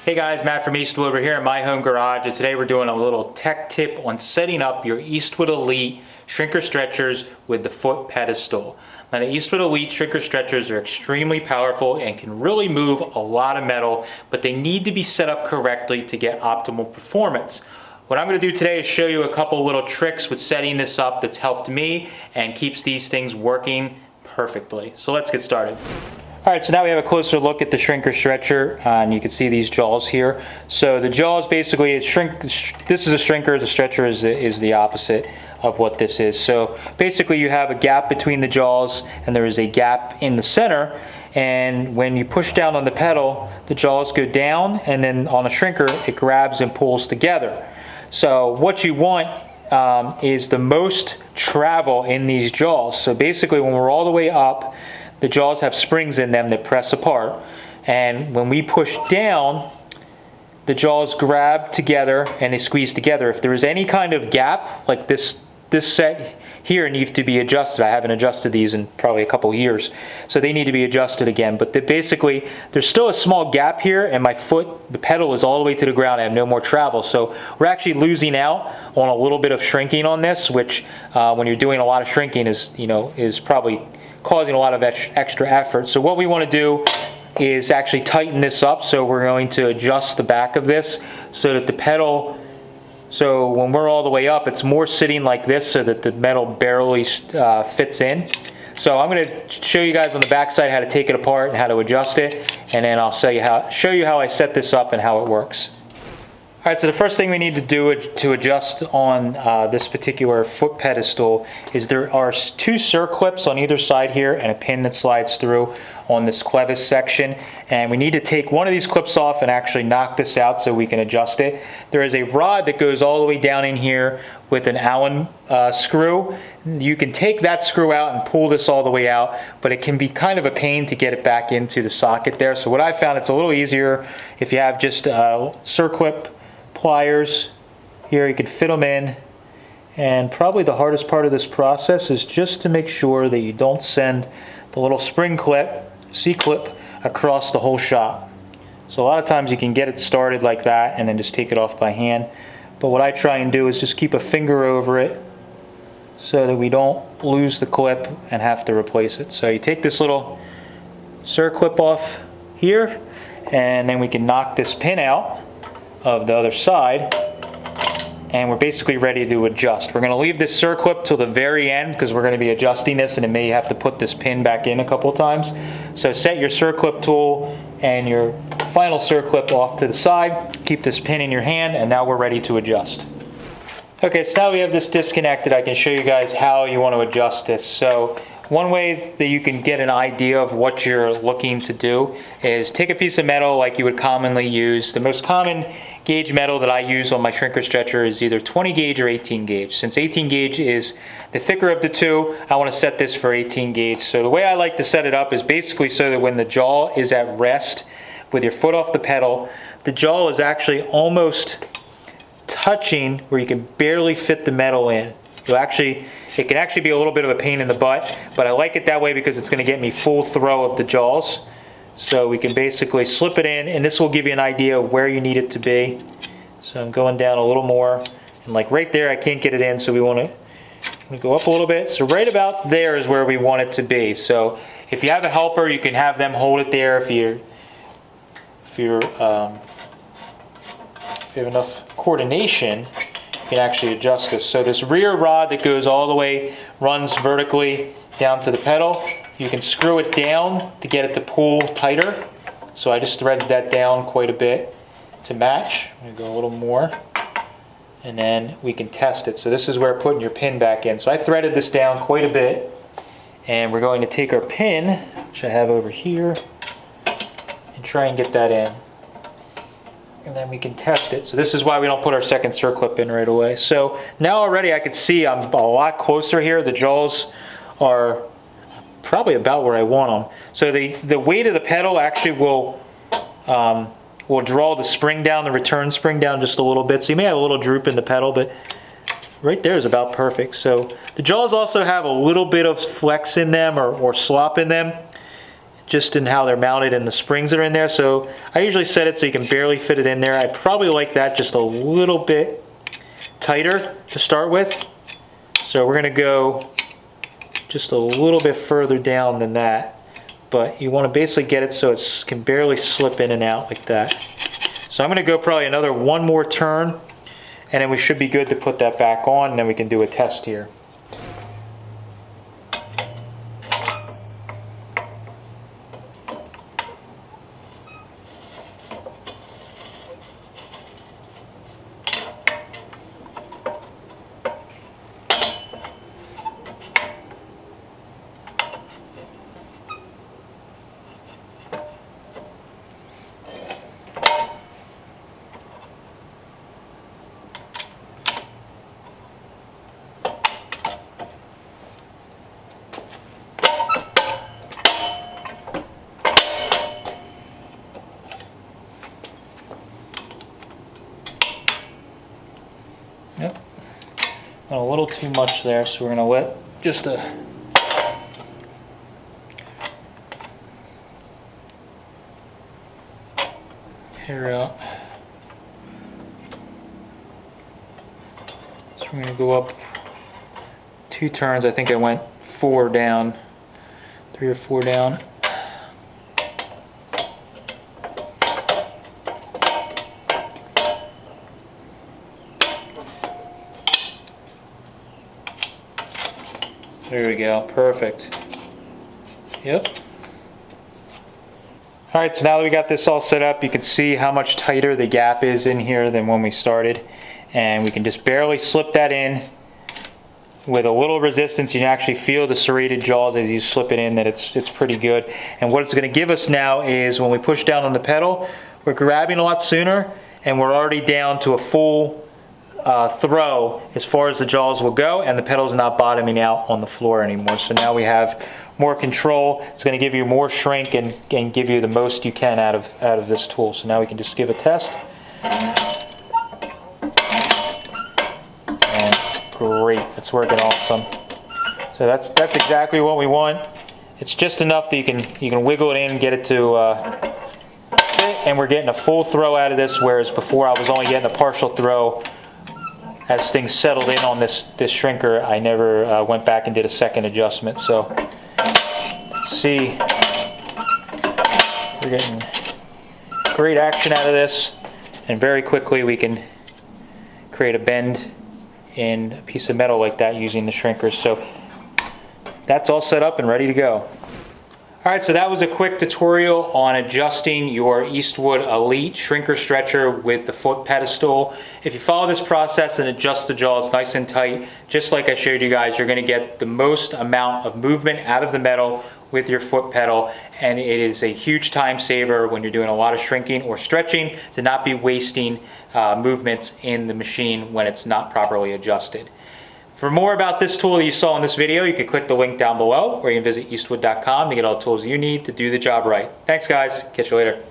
Hey guys, Matt from Eastwood. We're here in my home garage, and today we're doing a little tech tip on setting up your Eastwood Elite shrinker stretchers with the foot pedestal. Now the Eastwood Elite shrinker stretchers are extremely powerful and can really move a lot of metal, but they need to be set up correctly to get optimal performance. What I'm going to do today is show you a couple little tricks with setting this up that's helped me and keeps these things working perfectly. So let's get started. Alright, so now we have a closer look at the shrinker stretcher, and you can see these jaws here. So the jaws basically, this is a shrinker, the stretcher is the opposite of what this is. So basically you have a gap between the jaws and there is a gap in the center, and when you push down on the pedal, the jaws go down, and then on a shrinker it grabs and pulls together. So what you want is the most travel in these jaws. So basically when we're all the way up, the jaws have springs in them that press apart, and when we push down, the jaws grab together and they squeeze together. If there is any kind of gap, like this set here needs to be adjusted. I haven't adjusted these in probably a couple years, so they need to be adjusted again. But basically, there's still a small gap here, and my foot, the pedal is all the way to the ground. I have no more travel, so we're actually losing out on a little bit of shrinking on this, which when you're doing a lot of shrinking is probably causing a lot of extra effort. So what we want to do is actually tighten this up. So we're going to adjust the back of this so that the pedal, so when we're all the way up, it's more sitting like this so that the metal barely fits in. So I'm going to show you guys on the back side how to take it apart and how to adjust it, and then I'll show you how I set this up and how it works. Alright, so the first thing we need to do to adjust on this particular foot pedestal is there are two circlips on either side here and a pin that slides through on this clevis section, and we need to take one of these clips off and actually knock this out so we can adjust it. There is a rod that goes all the way down in here with an Allen screw. You can take that screw out and pull this all the way out, but it can be kind of a pain to get it back into the socket there. So what I found, it's a little easier if you have just circlip pliers here. You can fit them in, and probably the hardest part of this process is just to make sure that you don't send the little spring clip, C-clip, across the whole shop. So a lot of times you can get it started like that and then just take it off by hand, but what I try and do is just keep a finger over it so that we don't lose the clip and have to replace it. So you take this little circlip off here, and then we can knock this pin out of the other side, and we're basically ready to adjust. We're going to leave this circlip till the very end because we're going to be adjusting this, and it may have to put this pin back in a couple times. So set your circlip tool and your final circlip off to the side, keep this pin in your hand, and now we're ready to adjust. Okay, so now we have this disconnected. I can show you guys how you want to adjust this. So one way that you can get an idea of what you're looking to do is take a piece of metal like you would commonly use. The most common gauge metal that I use on my shrinker stretcher is either 20 gauge or 18 gauge. Since 18 gauge is the thicker of the two, I want to set this for 18 gauge. So the way I like to set it up is basically so that when the jaw is at rest with your foot off the pedal, the jaw is actually almost touching where you can barely fit the metal in. It can actually be a little bit of a pain in the butt, but I like it that way because it's going to get me full throw of the jaws. So we can basically slip it in, and this will give you an idea of where you need it to be. So I'm going down a little more, and like right there I can't get it in, so we want to go up a little bit. So right about there is where we want it to be. So if you have a helper, you can have them hold it there. If you have enough coordination, you can actually adjust this. So this rear rod that goes all the way, runs vertically down to the pedal, you can screw it down to get it to pull tighter. So I just threaded that down quite a bit to match. I'm going to go a little more, and then we can test it. So this is where putting your pin back in. So I threaded this down quite a bit, and we're going to take our pin, which I have over here, and try and get that in. And then we can test it. So this is why we don't put our second circlip in right away. So now already I can see I'm a lot closer here. The jaws are probably about where I want them. So the weight of the pedal actually will draw the spring down, the return spring down just a little bit. So you may have a little droop in the pedal, but right there is about perfect. So the jaws also have a little bit of flex in them or slop in them. just in how they're mounted and the springs that are in there. So I usually set it so you can barely fit it in there. I probably like that just a little bit tighter to start with. So we're going to go just a little bit further down than that. But you want to basically get it so it can barely slip in and out like that. So I'm going to go probably another one more turn, and then we should be good to put that back on, and then we can do a test here. Yep, a little too much there, so we're going to let just a hair out. So we're going to go up 2 turns. I think I went 4 down, 3 or 4 down. There we go, perfect. Yep. All right, so now that we got this all set up, you can see how much tighter the gap is in here than when we started. And we can just barely slip that in with a little resistance. You can actually feel the serrated jaws as you slip it in, that it's pretty good. And what it's gonna give us now is when we push down on the pedal, we're grabbing a lot sooner, and we're already down to a full throw as far as the jaws will go, and the pedal's not bottoming out on the floor anymore. So now we have more control. It's going to give you more shrink and give you the most you can out of this tool. So now we can just give a test. And great, it's working awesome. So that's exactly what we want. It's just enough that you can wiggle it in and get it to fit, and we're getting a full throw out of this, whereas before I was only getting a partial throw. As things settled in on this shrinker, I never went back and did a second adjustment. So let's see, we're getting great action out of this, and very quickly we can create a bend in a piece of metal like that using the shrinkers. So that's all set up and ready to go. All right, so that was a quick tutorial on adjusting your Eastwood Elite shrinker stretcher with the foot pedestal. If you follow this process and adjust the jaws nice and tight, just like I showed you guys, you're gonna get the most amount of movement out of the metal with your foot pedal, and it is a huge time saver when you're doing a lot of shrinking or stretching to not be wasting movements in the machine when it's not properly adjusted. For more about this tool that you saw in this video, you can click the link down below, or you can visit eastwood.com to get all the tools you need to do the job right. Thanks guys, catch you later.